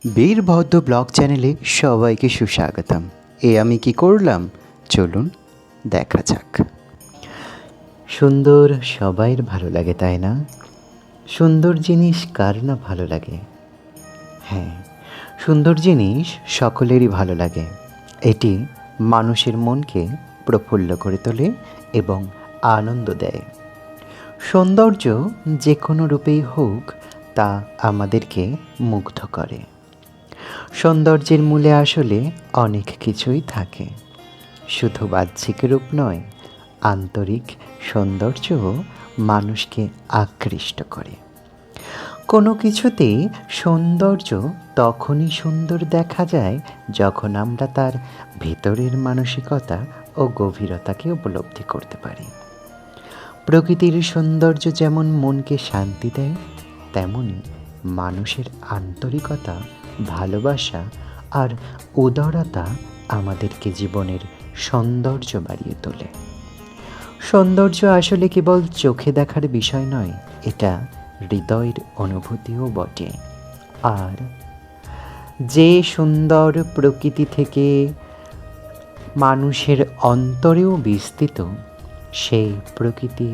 Virabhadra blog চ্যানেলে সবাইকে সুস্বাগতম। আমি কি করলাম, চলুন দেখা যাক। সুন্দর সবাইয়ের ভালো লাগে, তাই না? সুন্দর জিনিস কার না ভালো লাগে? হ্যাঁ, সুন্দর জিনিস সকলেরই ভালো লাগে। এটি মানুষের মনকে প্রফুল্ল করে তোলে এবং আনন্দ দেয়। সৌন্দর্য যে কোনো রূপেই হোক, তা আমাদেরকে মুগ্ধ করে। সৌন্দর্যের মূলে আসলে অনেক কিছুই থাকে, শুধু বাহ্যিক রূপ নয়, আন্তরিক সৌন্দর্যও মানুষকে আকৃষ্ট করে। কোনো কিছুতেই সৌন্দর্য তখনই সুন্দর দেখা যায় যখন আমরা তার ভেতরের মানসিকতা ও গভীরতাকে উপলব্ধি করতে পারি। প্রকৃতির সৌন্দর্য যেমন মনকে শান্তি দেয়, তেমনি মানুষের আন্তরিকতা, ভালোবাসা আর উদারতা আমাদেরকে জীবনের সৌন্দর্য বাড়িয়ে তোলে। সৌন্দর্য আসলে কেবল চোখে দেখার বিষয় নয়, এটা হৃদয়ের অনুভূতিও বটে। আর যে সুন্দর প্রকৃতি থেকে মানুষের অন্তরেও বিস্তৃত, সেই প্রকৃতি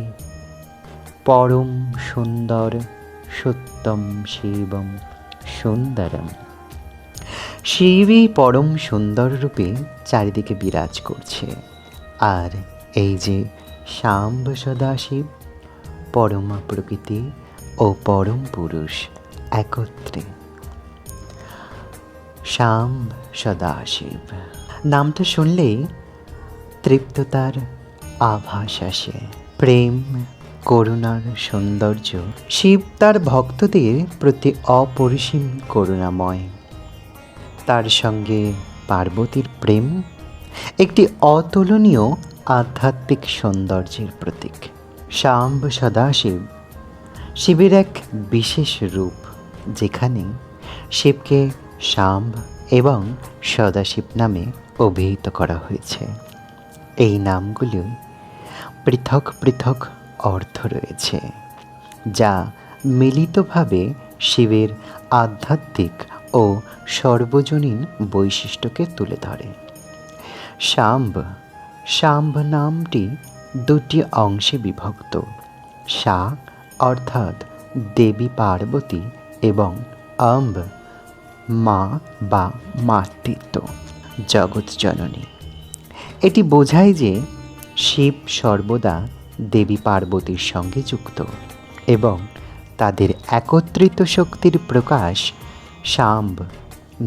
পরম সুন্দর, সত্যম শিবম সুন্দরম। শিবই পরম সুন্দর রূপে চারিদিকে বিরাজ করছে। আর এই যে শাম্ব সদাশিব, পরমা প্রকৃতি ও পরম পুরুষ একত্রে। শাম্ব সদাশিব নামটা শুনলেই তৃপ্ততার আভাস আসে। প্রেম, করুণার সৌন্দর্য। শিব তার ভক্তদের প্রতি অপরিসীম করুণাময়। তার সঙ্গে পার্বতীর প্রেম একটি অতুলনীয় আধ্যাত্মিক সৌন্দর্যের প্রতীক। শাম্ব সদাশিব শিবের এক বিশেষ রূপ, যেখানে শিবকে শাম্ব এবং সদাশিব নামে অভিহিত করা হয়েছে। এই নামগুলি পৃথক পৃথক অর্থ রয়েছে, যা মিলিতভাবে শিবের আধ্যাত্মিক ও সর্বজনীন বৈশিষ্ট্যকে তুলে ধরে। শাম্ব শাম্ব নামটি দুটি অংশে বিভক্ত। শা অর্থাৎ দেবী পার্বতী এবং অম্ব মা বা মাতৃত্ব, জগৎ জননী। এটি বোঝায় যে শিব সর্বদা দেবী পার্বতীর সঙ্গে যুক্ত এবং তাদের একত্রিত শক্তির প্রকাশ শাম্ব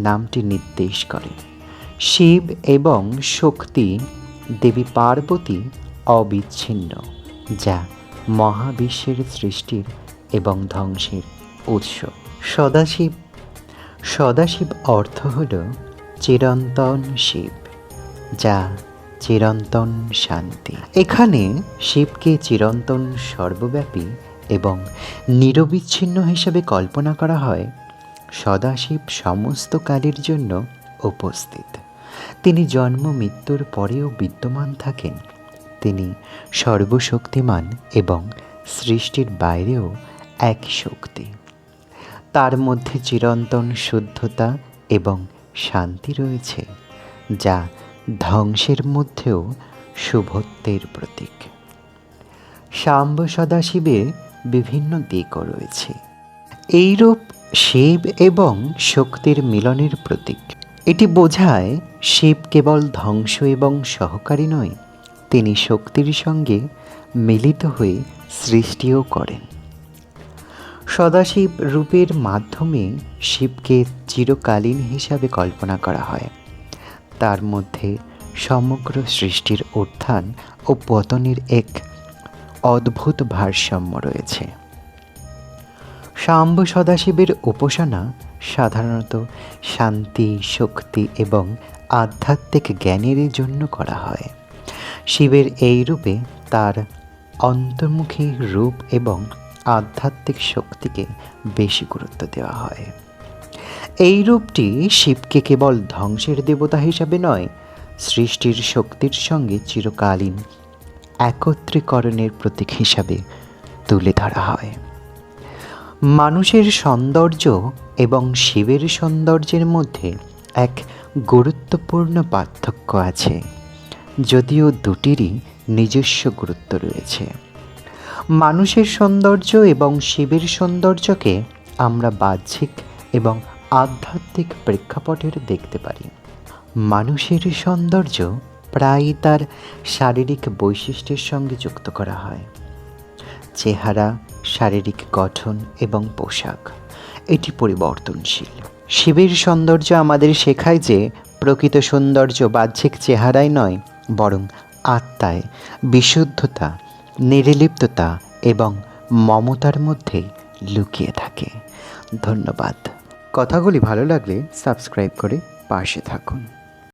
নামটি নির্দেশ করে। শিব এবং শক্তি দেবী পার্বতী অবিচ্ছিন্ন, যা মহাবিশ্বের সৃষ্টির এবং ধ্বংসের উৎস। সদাশিব সদাশিব অর্থ হল চিরন্তন শিব, যা চিরন্তন শান্তি। এখানে শিবকে চিরন্তন, সর্বব্যাপী এবং নিরবিচ্ছিন্ন হিসেবে কল্পনা করা হয়। সদাশিব সমস্ত কালের জন্য উপস্থিত। তিনি জন্ম মৃত্যুর পরেও বিদ্যমান থাকেন। তিনি সর্বশক্তিমান এবং সৃষ্টির বাইরেও এক শক্তি। তার মধ্যে চিরন্তন শুদ্ধতা এবং শান্তি রয়েছে, যা ধ্বংসের মধ্যেও শুভত্বের প্রতীক। শাম্ব সদাশিবের বিভিন্ন দিকও রয়েছে। এইরূপ শিব এবং শক্তির মিলনের প্রতীক। এটি বোঝায় শিব কেবল ধ্বংস এবং সহকারী নয়, তিনি শক্তির সঙ্গে মিলিত হয়ে সৃষ্টিও করেন। সদাশিব রূপের মাধ্যমে শিবকে চিরকালীন হিসাবে কল্পনা করা হয়। তার মধ্যে সমগ্র সৃষ্টির উত্থান ও পতনের এক অদ্ভুত ভারসাম্য রয়েছে। শাম্ব সদাশিবের উপাসনা সাধারণত শান্তি, শক্তি এবং আধ্যাত্মিক জ্ঞানের জন্য করা হয়। শিবের এই রূপে তার অন্তর্মুখী রূপ এবং আধ্যাত্মিক শক্তিকে বেশি গুরুত্ব দেওয়া হয়। এই রূপটি শিবকে কেবল ধ্বংসের দেবতা হিসাবে নয়, সৃষ্টির শক্তির সঙ্গে চিরকালীন একত্রীকরণের প্রতীক হিসাবে তুলে ধরা হয়। মানুষের সৌন্দর্য এবং শিবের সৌন্দর্যের মধ্যে এক গুরুত্বপূর্ণ পার্থক্য আছে, যদিও দুটিরই নিজস্ব গুরুত্ব রয়েছে। মানুষের সৌন্দর্য এবং শিবের সৌন্দর্যকে আমরা বাহ্যিক এবং আধ্যাত্মিক প্রেক্ষাপটের দেখতে পারি। মানুষের সৌন্দর্য প্রায়ই তার শারীরিক বৈশিষ্ট্যের সঙ্গে যুক্ত করা হয়। চেহারা, শারীরিক গঠন এবং পোশাক এটি পরিবর্তনশীল। শিবের সৌন্দর্য আমাদের শেখায় যে প্রকৃত সৌন্দর্য বাহ্যিক চেহারায় নয়, বরং আত্মায়, বিশুদ্ধতা, নির্লিপ্ততা এবং মমতার মধ্যেই লুকিয়ে থাকে। ধন্যবাদ। কথাগুলি ভালো লাগলে সাবস্ক্রাইব করে পাশে থাকুন।